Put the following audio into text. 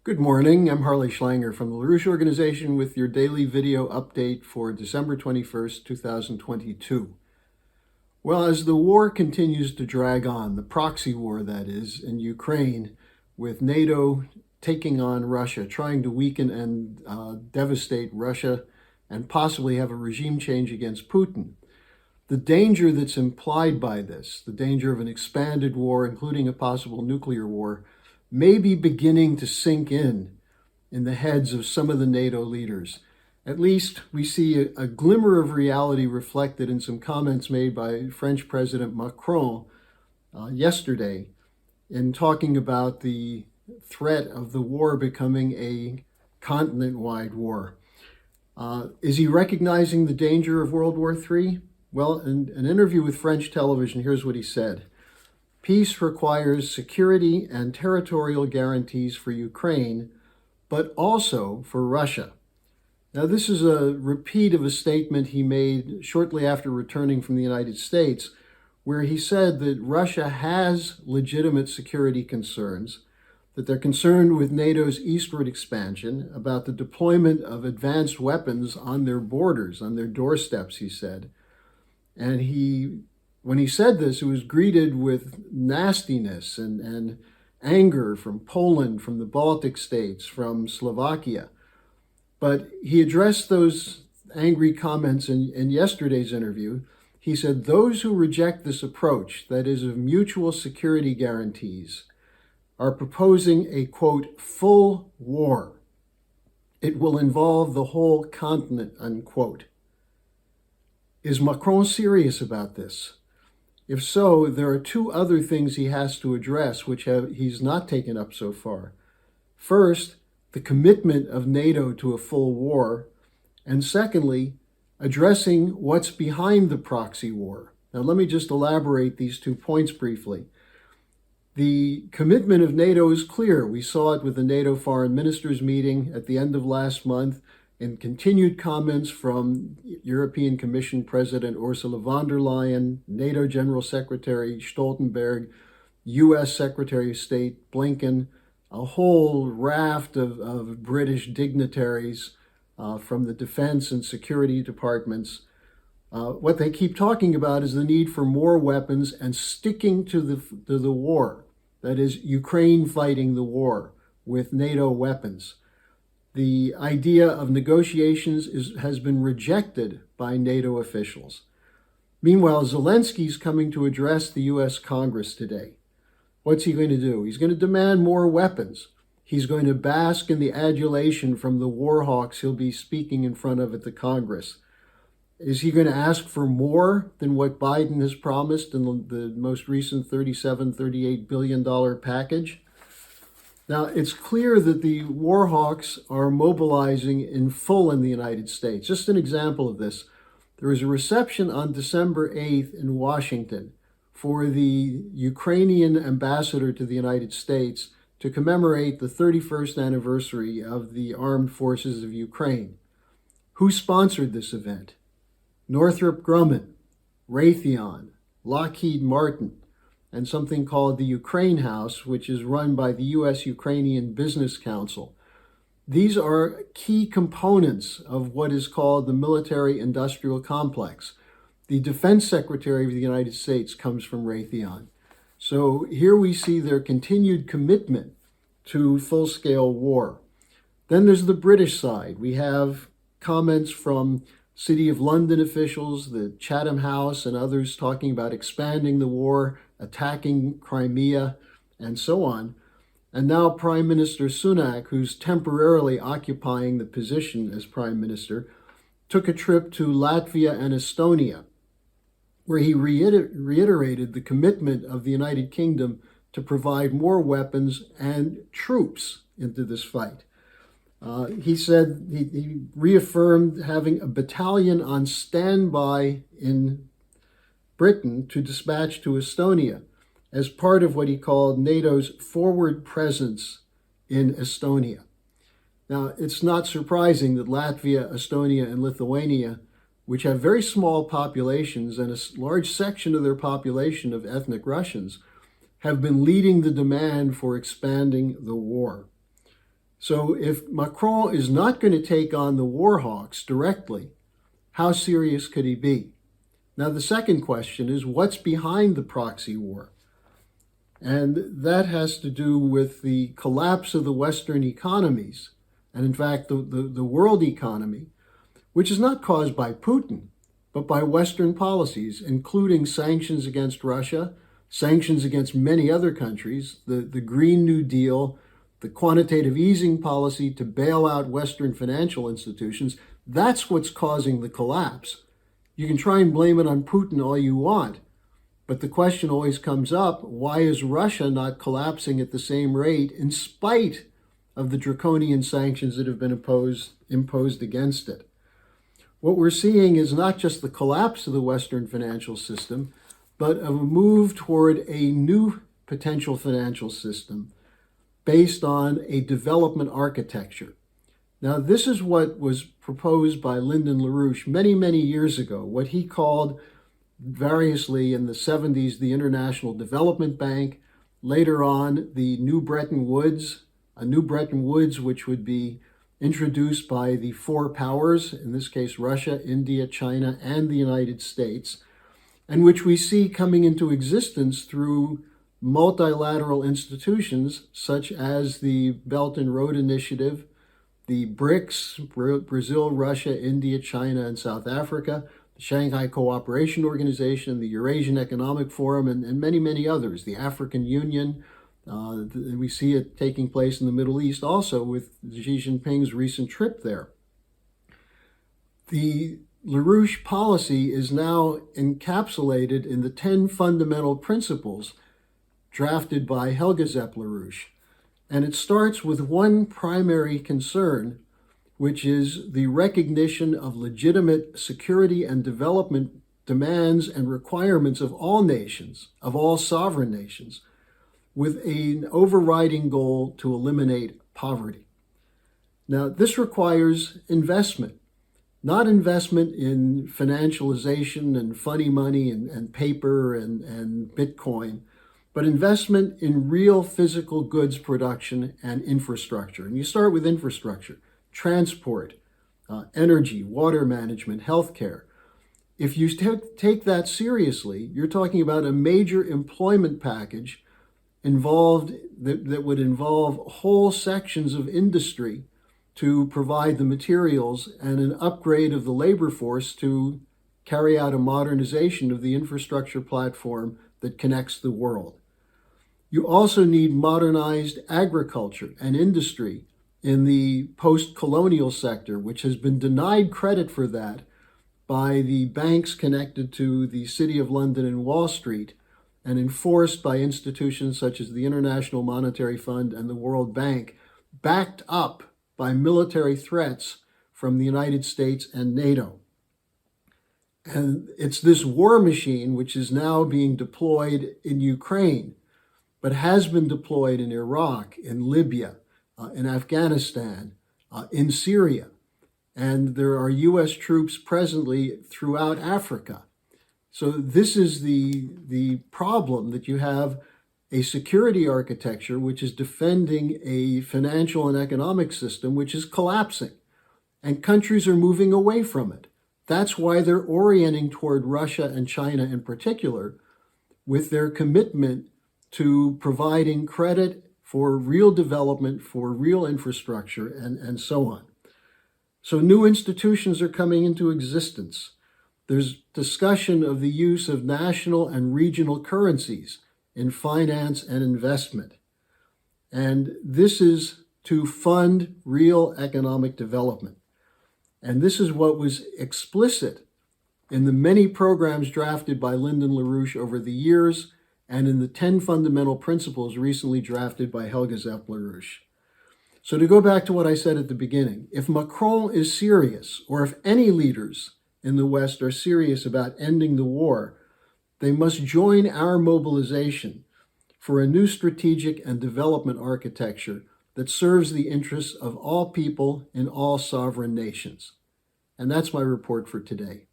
Good morning. I'm Harley Schlanger from the LaRouche Organization with your daily video update for December 21st, 2022. Well, as the war continues to drag on, the proxy war that is, in Ukraine, with NATO taking on Russia, trying to weaken and devastate Russia and possibly have a regime change against Putin, the danger that's implied by this, the danger of an expanded war, including a possible nuclear war, may be beginning to sink in the heads of some of the NATO leaders. At least we see a glimmer of reality reflected in some comments made by French President Macron yesterday in talking about the threat of the war becoming a continent-wide war. Is he recognizing the danger of World War III? Well, in an interview with French television, here's what he said. Peace requires security and territorial guarantees for Ukraine, but also for Russia. Now, this is a repeat of a statement he made shortly after returning from the United States, where he said that Russia has legitimate security concerns, that they're concerned with NATO's eastward expansion, about the deployment of advanced weapons on their borders, on their doorsteps, he said. And when he said this, it was greeted with nastiness and anger from Poland, from the Baltic states, from Slovakia. But he addressed those angry comments in yesterday's interview. He said, those who reject this approach, that is of mutual security guarantees, are proposing a, quote, full war. It will involve the whole continent, unquote. Is Macron serious about this? If so, there are two other things he has to address, which he's not taken up so far. First, the commitment of NATO to a full war, and secondly, addressing what's behind the proxy war. Now, let me just elaborate these 2 points briefly. The commitment of NATO is clear. We saw it with the NATO foreign ministers meeting at the end of last month, and continued comments from European Commission President Ursula von der Leyen, NATO General Secretary Stoltenberg, U.S. Secretary of State Blinken, a whole raft of British dignitaries from the defense and security departments. What they keep talking about is the need for more weapons and sticking to the war. That is, Ukraine fighting the war with NATO weapons. The idea of negotiations has been rejected by NATO officials. Meanwhile, Zelensky's coming to address the U.S. Congress today. What's he going to do? He's going to demand more weapons. He's going to bask in the adulation from the war hawks he'll be speaking in front of at the Congress. Is he going to ask for more than what Biden has promised in the most recent $38 billion package? Now, it's clear that the war hawks are mobilizing in full in the United States. Just an example of this, there was a reception on December 8th in Washington for the Ukrainian ambassador to the United States to commemorate the 31st anniversary of the armed forces of Ukraine. Who sponsored this event? Northrop Grumman, Raytheon, Lockheed Martin, and something called the Ukraine House, which is run by the U.S.-Ukrainian Business Council. These are key components of what is called the military-industrial complex. The Defense Secretary of the United States comes from Raytheon. So here we see their continued commitment to full-scale war. Then there's the British side. We have comments from City of London officials, the Chatham House, and others talking about expanding the war, attacking Crimea, and so on. And now Prime Minister Sunak, who's temporarily occupying the position as Prime Minister, took a trip to Latvia and Estonia, where he reiterated the commitment of the United Kingdom to provide more weapons and troops into this fight. He said he reaffirmed having a battalion on standby in Britain to dispatch to Estonia as part of what he called NATO's forward presence in Estonia. Now, it's not surprising that Latvia, Estonia, and Lithuania, which have very small populations and a large section of their population of ethnic Russians, have been leading the demand for expanding the war. So if Macron is not going to take on the war hawks directly, how serious could he be? Now, the second question is, what's behind the proxy war? And that has to do with the collapse of the Western economies, and in fact, the world economy, which is not caused by Putin, but by Western policies, including sanctions against Russia, sanctions against many other countries, the Green New Deal, the quantitative easing policy to bail out Western financial institutions. That's what's causing the collapse. You can try and blame it on Putin all you want, but the question always comes up, why is Russia not collapsing at the same rate in spite of the draconian sanctions that have been imposed against it? What we're seeing is not just the collapse of the Western financial system, but a move toward a new potential financial system based on a development architecture. Now, this is what was proposed by Lyndon LaRouche many, many years ago, what he called variously in the 70s the International Development Bank, later on the New Bretton Woods, a New Bretton Woods which would be introduced by the four powers, in this case Russia, India, China, and the United States, and which we see coming into existence through multilateral institutions such as the Belt and Road Initiative, the BRICS, Brazil, Russia, India, China, and South Africa, the Shanghai Cooperation Organization, the Eurasian Economic Forum, and many, many others, the African Union. We see it taking place in the Middle East also with Xi Jinping's recent trip there. The LaRouche policy is now encapsulated in the 10 fundamental principles drafted by Helga Zepp-LaRouche. And it starts with one primary concern, which is the recognition of legitimate security and development demands and requirements of all nations, of all sovereign nations, with an overriding goal to eliminate poverty. Now, this requires investment, not investment in financialization and funny money and paper and Bitcoin, but investment in real physical goods production and infrastructure. And you start with infrastructure, transport, energy, water management, healthcare. If you take that seriously, you're talking about a major employment package that would involve whole sections of industry to provide the materials and an upgrade of the labor force to carry out a modernization of the infrastructure platform that connects the world. You also need modernized agriculture and industry in the post-colonial sector, which has been denied credit for that by the banks connected to the City of London and Wall Street, and enforced by institutions such as the International Monetary Fund and the World Bank, backed up by military threats from the United States and NATO. And it's this war machine which is now being deployed in Ukraine, but has been deployed in Iraq, in Libya, in Afghanistan, in Syria. And there are U.S. troops presently throughout Africa. So this is the problem, that you have a security architecture which is defending a financial and economic system which is collapsing, and countries are moving away from it. That's why they're orienting toward Russia and China in particular, with their commitment to providing credit for real development, for real infrastructure, and so on. So new institutions are coming into existence. There's discussion of the use of national and regional currencies in finance and investment. And this is to fund real economic development. And this is what was explicit in the many programs drafted by Lyndon LaRouche over the years, and in the 10 fundamental principles recently drafted by Helga Zepp-LaRouche. So to go back to what I said at the beginning, if Macron is serious, or if any leaders in the West are serious about ending the war, they must join our mobilization for a new strategic and development architecture that serves the interests of all people in all sovereign nations. And that's my report for today.